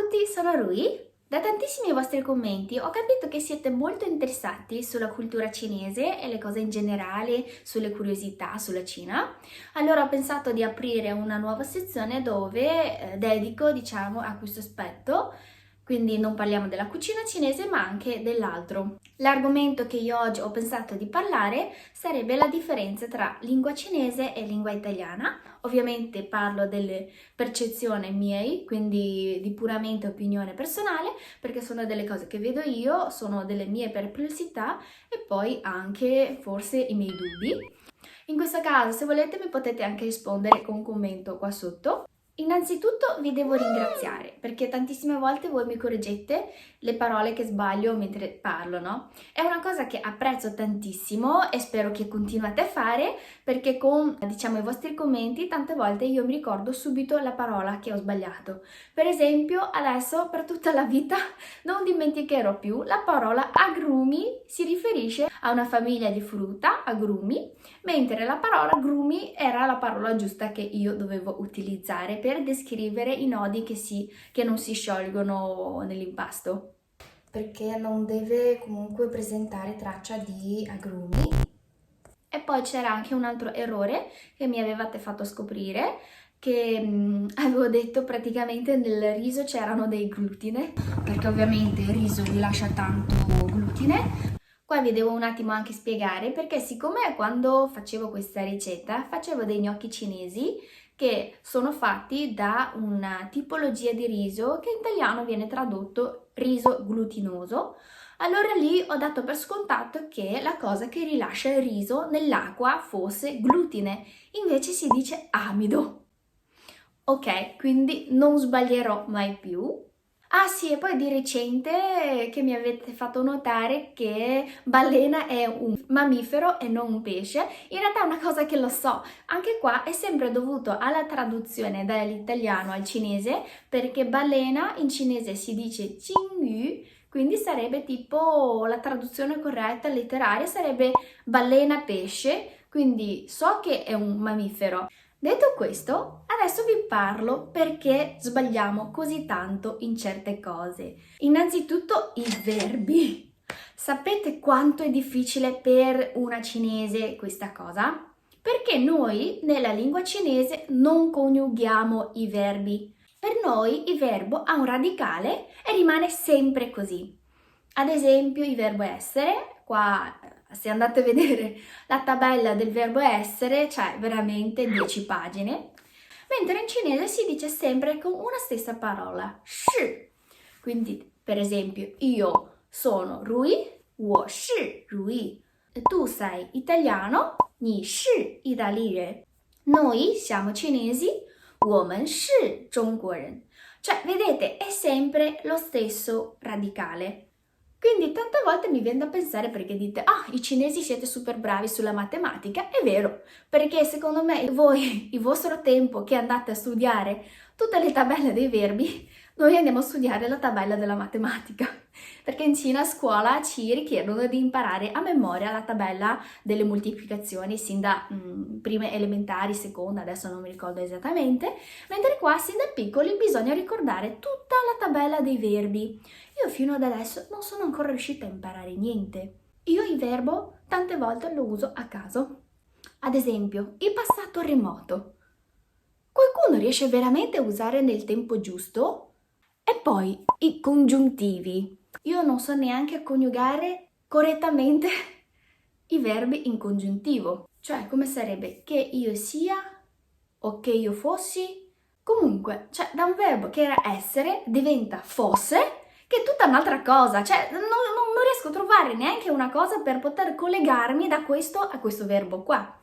tutti, sono Rui. Da tantissimi vostri commenti ho capito che siete molto interessati sulla cultura cinese e le cose in generale, sulle curiosità sulla Cina. Allora ho pensato di aprire una nuova sezione dove dedico, diciamo, a questo aspetto. Quindi non parliamo della cucina cinese, ma anche dell'altro. L'argomento che io oggi ho pensato di parlare sarebbe la differenza tra lingua cinese e lingua italiana. Ovviamente parlo delle percezioni miei, quindi di puramente opinione personale, perché sono delle cose che vedo io, sono delle mie perplessità e poi anche forse i miei dubbi. In questo caso, se volete, mi potete anche rispondere con un commento qua sotto. Innanzitutto vi devo ringraziare perché tantissime volte voi mi correggete le parole che sbaglio mentre parlo, no? È una cosa che apprezzo tantissimo e spero che continuate a fare perché con, diciamo, i vostri commenti tante volte io mi ricordo subito la parola che ho sbagliato. Per esempio, adesso per tutta la vita non dimenticherò più la parola agrumi, si riferisce a una famiglia di frutta, agrumi, mentre la parola grumi era la parola giusta che io dovevo utilizzare per descrivere i nodi che non si sciolgono nell'impasto. Perché non deve comunque presentare traccia di agrumi. E poi c'era anche un altro errore che mi avevate fatto scoprire, che avevo detto praticamente nel riso c'erano dei glutine, perché ovviamente il riso rilascia tanto glutine. Qua vi devo un attimo anche spiegare perché siccome quando facevo questa ricetta facevo dei gnocchi cinesi che sono fatti da una tipologia di riso che in italiano viene tradotto riso glutinoso, allora lì ho dato per scontato che la cosa che rilascia il riso nell'acqua fosse glutine, invece si dice amido. Ok, quindi non sbaglierò mai più. Ah sì, e poi di recente che mi avete fatto notare che balena è un mammifero e non un pesce. In realtà è una cosa che lo so, anche qua è sempre dovuto alla traduzione dall'italiano al cinese, perché balena in cinese si dice Jingyu, quindi sarebbe tipo la traduzione corretta letteraria sarebbe balena pesce, quindi so che è un mammifero. Detto questo, adesso vi parlo perché sbagliamo così tanto in certe cose. Innanzitutto i verbi. Sapete quanto è difficile per una cinese questa cosa? Perché noi nella lingua cinese non coniughiamo i verbi. Per noi il verbo ha un radicale e rimane sempre così. Ad esempio il verbo essere, qua se andate a vedere la tabella del verbo essere, c'è veramente 10 pagine, mentre in cinese si dice sempre con una stessa parola, shi. Quindi, per esempio, io sono Rui, 我是 Rui. Tu sei italiano, 你是意大利人. Noi siamo cinesi, 我们是中国人. Cioè, vedete, è sempre lo stesso radicale. Quindi tante volte mi viene da pensare perché dite, ah, i cinesi siete super bravi sulla matematica. È vero, perché secondo me voi, il vostro tempo che andate a studiare tutte le tabelle dei verbi, noi andiamo a studiare la tabella della matematica. Perché in Cina a scuola ci richiedono di imparare a memoria la tabella delle moltiplicazioni sin da prime elementari, seconda, adesso non mi ricordo esattamente, mentre qua sin da piccoli bisogna ricordare tutta la tabella dei verbi. Io fino ad adesso non sono ancora riuscita a imparare niente. Io il verbo tante volte lo uso a caso. Ad esempio, il passato remoto. Qualcuno riesce veramente a usare nel tempo giusto? E poi i congiuntivi. Io non so neanche coniugare correttamente i verbi in congiuntivo. Cioè, come sarebbe che io sia o che io fossi? Comunque, cioè, da un verbo che era essere diventa fosse, che è tutta un'altra cosa. Cioè, non riesco a trovare neanche una cosa per poter collegarmi da questo a questo verbo qua.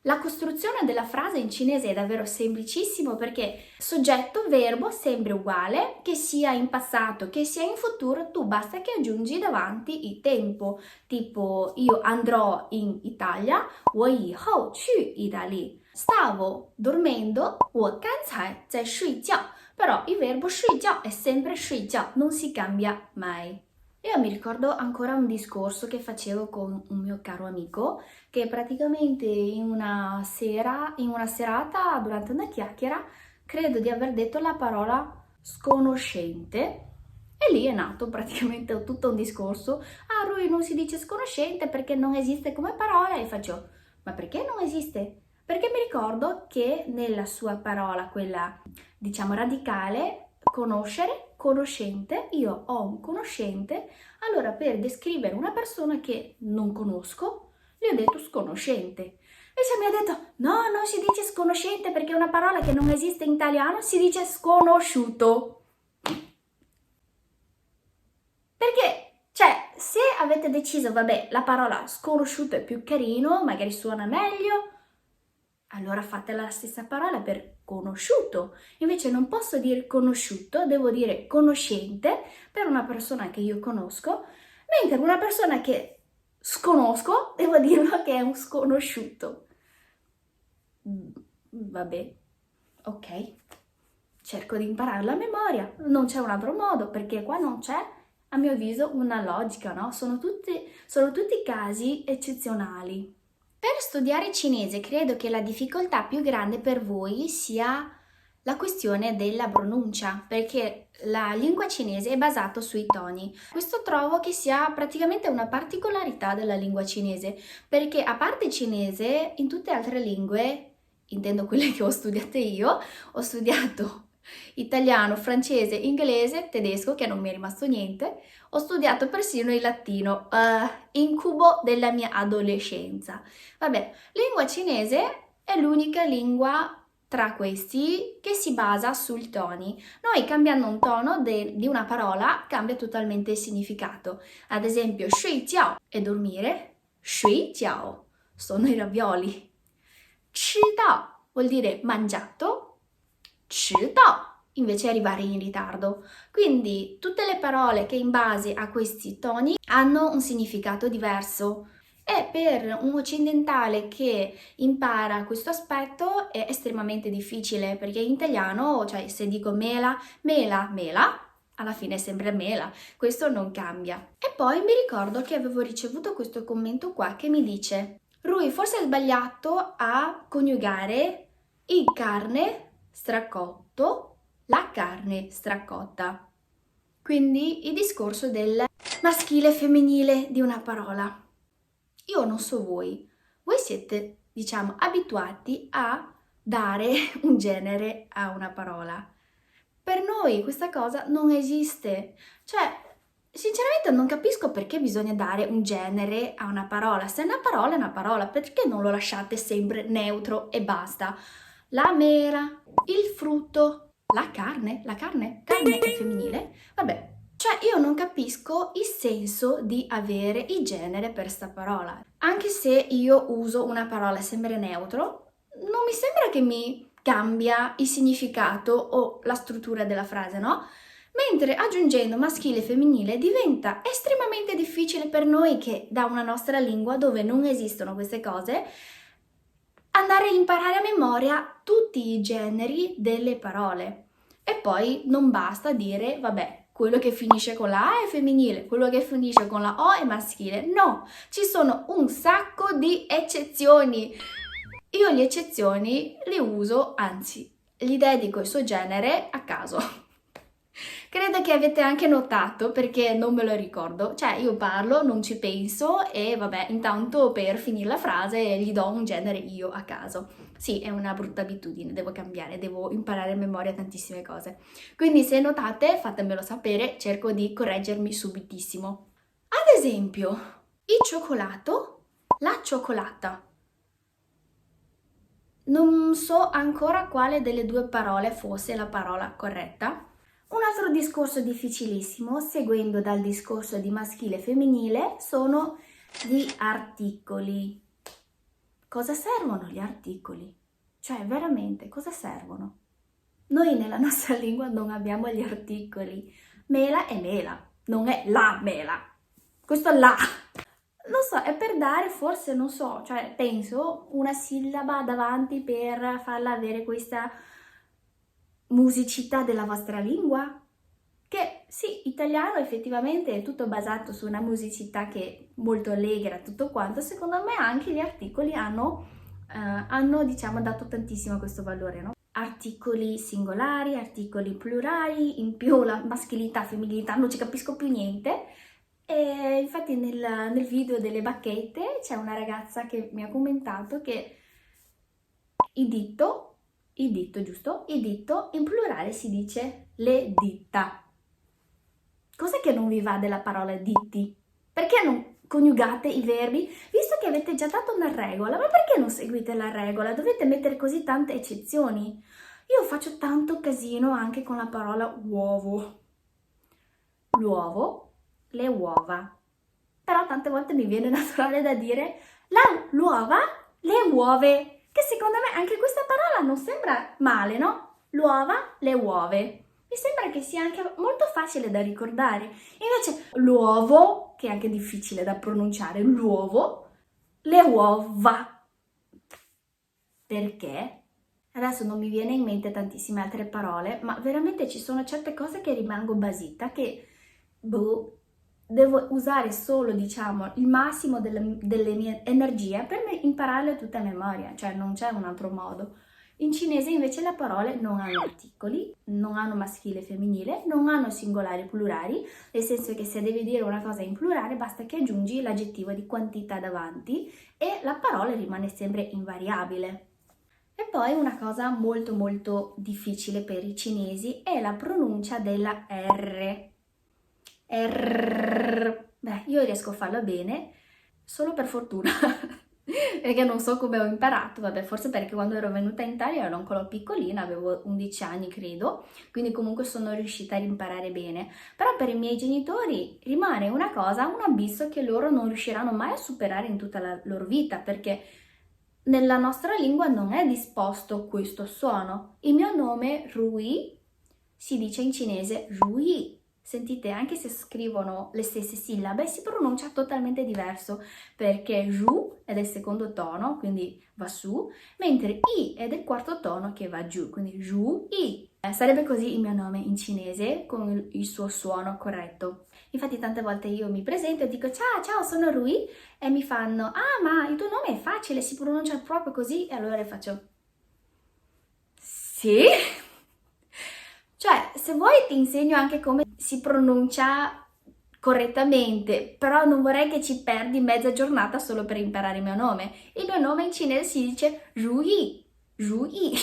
La costruzione della frase in cinese è davvero semplicissimo perché soggetto, verbo sempre uguale, che sia in passato, che sia in futuro, tu basta che aggiungi davanti il tempo, tipo io andrò in Italia, 我以后去意大利. Stavo dormendo, 我刚才在睡觉, però il verbo 睡觉 è sempre 睡觉, non si cambia mai. Io mi ricordo ancora un discorso che facevo con un mio caro amico che praticamente in una serata, durante una chiacchiera, credo di aver detto la parola sconoscente e lì è nato praticamente tutto un discorso. Ah, Rui, non si dice sconoscente perché non esiste come parola, e faccio, ma perché non esiste? Perché mi ricordo che nella sua parola, quella diciamo radicale, conoscere, conoscente, io ho un conoscente, allora per descrivere una persona che non conosco, le ho detto sconoscente. Invece mi ha detto, no, non si dice sconoscente perché è una parola che non esiste in italiano, si dice sconosciuto. Perché, cioè, se avete deciso, vabbè, la parola sconosciuto è più carino, magari suona meglio, allora fatela la stessa parola per conosciuto. Invece non posso dire conosciuto, devo dire conoscente per una persona che io conosco, mentre una persona che sconosco, devo dirlo che è un sconosciuto. Vabbè, ok, cerco di impararla a memoria, non c'è un altro modo perché qua non c'è, a mio avviso, una logica, no? Sono tutti casi eccezionali. Per studiare cinese credo che la difficoltà più grande per voi sia la questione della pronuncia, perché la lingua cinese è basata sui toni. Questo trovo che sia praticamente una particolarità della lingua cinese, perché a parte il cinese, in tutte le altre lingue, intendo quelle che ho studiate io, ho studiato italiano, francese, inglese, tedesco, che non mi è rimasto niente, ho studiato persino il latino, incubo della mia adolescenza. Vabbè, lingua cinese è l'unica lingua tra questi che si basa sui toni. Noi cambiando un tono di una parola cambia totalmente il significato. Ad esempio, shui jiao è dormire, shui jiao sono i ravioli. Ci dao vuol dire mangiato, ci dao invece arrivare in ritardo. Quindi tutte le parole che in base a questi toni hanno un significato diverso. E per un occidentale che impara questo aspetto è estremamente difficile perché in italiano, cioè se dico mela, mela, mela, alla fine è sempre mela, questo non cambia. E poi mi ricordo che avevo ricevuto questo commento qua che mi dice: Rui, forse hai sbagliato a coniugare il carne stracotto, la carne stracotta. Quindi il discorso del maschile e femminile di una parola. Io non so voi siete, diciamo, abituati a dare un genere a una parola. Per noi questa cosa non esiste. Cioè, sinceramente non capisco perché bisogna dare un genere a una parola. Se è una parola, perché non lo lasciate sempre neutro e basta? La mela, il frutto, la carne è femminile? Vabbè, cioè io non capisco il senso di avere il genere per sta parola. Anche se io uso una parola sempre neutro, non mi sembra che mi cambia il significato o la struttura della frase, no? Mentre aggiungendo maschile e femminile diventa estremamente difficile per noi che da una nostra lingua dove non esistono queste cose andare a imparare a memoria tutti i generi delle parole. E poi non basta dire, vabbè, quello che finisce con la A è femminile, quello che finisce con la O è maschile. No, ci sono un sacco di eccezioni. Io le eccezioni le uso, anzi, gli dedico il suo genere a caso. Credo che avete anche notato perché non me lo ricordo, cioè io parlo, non ci penso e vabbè, intanto per finire la frase gli do un genere io a caso. Sì, è una brutta abitudine, devo cambiare, devo imparare a memoria tantissime cose. Quindi se notate, fatemelo sapere, cerco di correggermi subitissimo. Ad esempio, il cioccolato, la cioccolata. Non so ancora quale delle due parole fosse la parola corretta. Un altro discorso difficilissimo, seguendo dal discorso di maschile e femminile, sono gli articoli. Cosa servono gli articoli? Cioè, veramente, cosa servono? Noi nella nostra lingua non abbiamo gli articoli. Mela è mela, non è la mela. Questo è la. Non so, è per dare forse, non so, cioè penso una sillaba davanti per farla avere questa musicità della vostra lingua. Che sì, italiano effettivamente è tutto basato su una musicità che è molto allegra, tutto quanto. Secondo me anche gli articoli hanno diciamo, dato tantissimo questo valore, no? articoli singolari, articoli plurali, in più la maschilità, femminilità, non ci capisco più niente. E infatti nel video delle bacchette c'è una ragazza che mi ha commentato che il ditto, giusto? Il ditto in plurale si dice le dita. Cos'è che non vi va della parola ditti? Perché non coniugate i verbi? Visto che avete già dato una regola, ma perché non seguite la regola? Dovete mettere così tante eccezioni. Io faccio tanto casino anche con la parola uovo. L'uovo, le uova. Però tante volte mi viene naturale da dire l'uova, le uove. Che secondo me anche questa parola non sembra male, no? L'uova, le uove. Mi sembra che sia anche molto facile da ricordare. Invece l'uovo, che è anche difficile da pronunciare, l'uovo, le uova. Perché? Adesso non mi viene in mente tantissime altre parole, ma veramente ci sono certe cose che rimango basita, che devo usare solo, diciamo, il massimo delle mie energie per impararle tutte a memoria, cioè non c'è un altro modo. In cinese invece le parole non hanno articoli, non hanno maschile e femminile, non hanno singolari e plurali, nel senso che se devi dire una cosa in plurale basta che aggiungi l'aggettivo di quantità davanti e la parola rimane sempre invariabile. E poi una cosa molto molto difficile per i cinesi è la pronuncia della R. Beh, io riesco a farlo bene, solo per fortuna, perché non so come ho imparato, vabbè, forse perché quando ero venuta in Italia ero ancora piccolina, avevo 11 anni credo, quindi comunque sono riuscita ad imparare bene. Però per i miei genitori rimane una cosa, un abisso che loro non riusciranno mai a superare in tutta la loro vita, perché nella nostra lingua non è disposto questo suono. Il mio nome, Rui, si dice in cinese Rui. Sentite, anche se scrivono le stesse sillabe, si pronuncia totalmente diverso, perché Ju è del secondo tono, quindi va su, mentre I è del quarto tono che va giù, quindi Ju I. Sarebbe così il mio nome in cinese, con il suo suono corretto. Infatti tante volte io mi presento e dico ciao, sono Rui, e mi fanno ma il tuo nome è facile, si pronuncia proprio così, e allora faccio sì? Cioè, se vuoi ti insegno anche come si pronuncia correttamente, però non vorrei che ci perdi mezza giornata solo per imparare il mio nome. Il mio nome in cinese si dice Ruyi, Ruyi.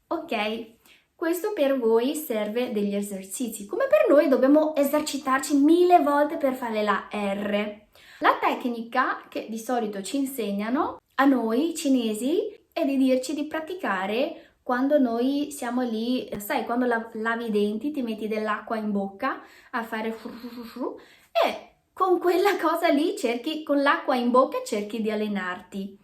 Ok, questo per voi serve degli esercizi, come per noi dobbiamo esercitarci 1000 volte per fare la R. La tecnica che di solito ci insegnano a noi cinesi è di dirci di praticare quando noi siamo lì, sai, quando lavi i denti, ti metti dell'acqua in bocca a fare e con quella cosa lì cerchi, con l'acqua in bocca cerchi di allenarti.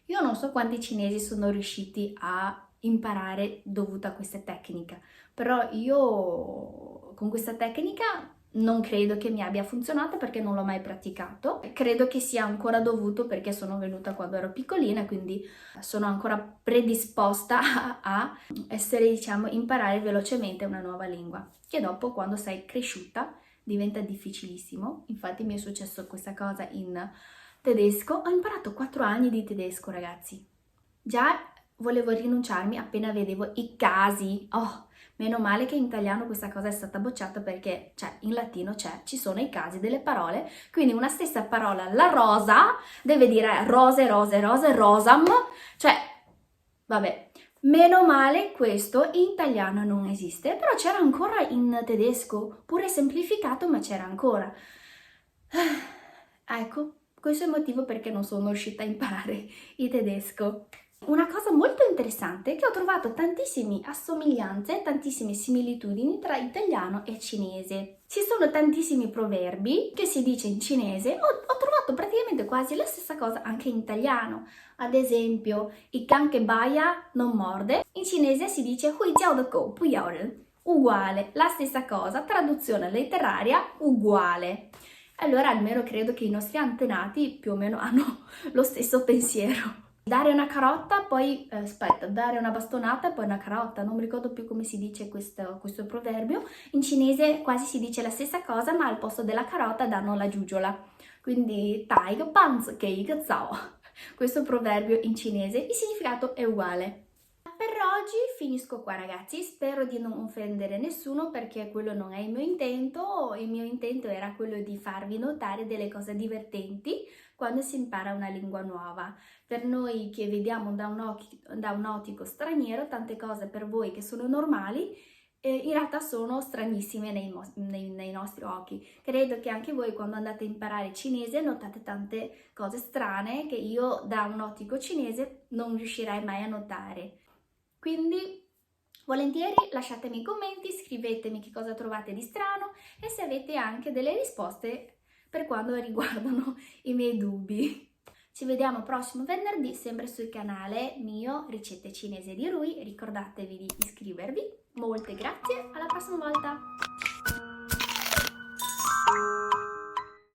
Io non so quanti cinesi sono riusciti a imparare dovuto a questa tecnica, però io con questa tecnica non credo che mi abbia funzionato perché non l'ho mai praticato. Credo che sia ancora dovuto perché sono venuta quando ero piccolina, quindi sono ancora predisposta a essere, diciamo, imparare velocemente una nuova lingua. Che dopo, quando sei cresciuta, diventa difficilissimo. Infatti mi è successo questa cosa in tedesco. Ho imparato 4 anni di tedesco, ragazzi. Già volevo rinunciarmi appena vedevo i casi. Oh, meno male che in italiano questa cosa è stata bocciata perché, cioè, in latino ci sono i casi delle parole, quindi una stessa parola, la rosa, deve dire rose, rose, rose, rosam, cioè, vabbè, meno male questo in italiano non esiste, però c'era ancora in tedesco, pure semplificato, ma c'era ancora. Ecco, questo è il motivo perché non sono riuscita a imparare il tedesco. Una cosa molto interessante è che ho trovato tantissime assomiglianze, tantissime similitudini tra italiano e cinese. Ci sono tantissimi proverbi che si dice in cinese, ho trovato praticamente quasi la stessa cosa anche in italiano. Ad esempio, il can che baia non morde, in cinese si dice hui jiao de gou bu yao ren. Uguale, la stessa cosa, traduzione letteraria uguale. Allora almeno credo che i nostri antenati più o meno hanno lo stesso pensiero. Dare una carota, poi, dare una bastonata e poi una carota, non mi ricordo più come si dice questo proverbio. In cinese quasi si dice la stessa cosa, ma al posto della carota danno la giugiola. Quindi, tai ge banzi ge ge zao. Questo proverbio in cinese, il significato è uguale. Per oggi finisco qua ragazzi, spero di non offendere nessuno perché quello non è il mio intento era quello di farvi notare delle cose divertenti quando si impara una lingua nuova. Per noi che vediamo da un ottico straniero, tante cose per voi che sono normali, in realtà sono stranissime nei nostri occhi. Credo che anche voi quando andate a imparare cinese notate tante cose strane che io da un ottico cinese non riuscirei mai a notare. Quindi volentieri lasciatemi commenti, scrivetemi che cosa trovate di strano e se avete anche delle risposte per quanto riguardano i miei dubbi. Ci vediamo prossimo venerdì sempre sul canale mio Ricette Cinese di Rui, ricordatevi di iscrivervi. Molte grazie, alla prossima volta!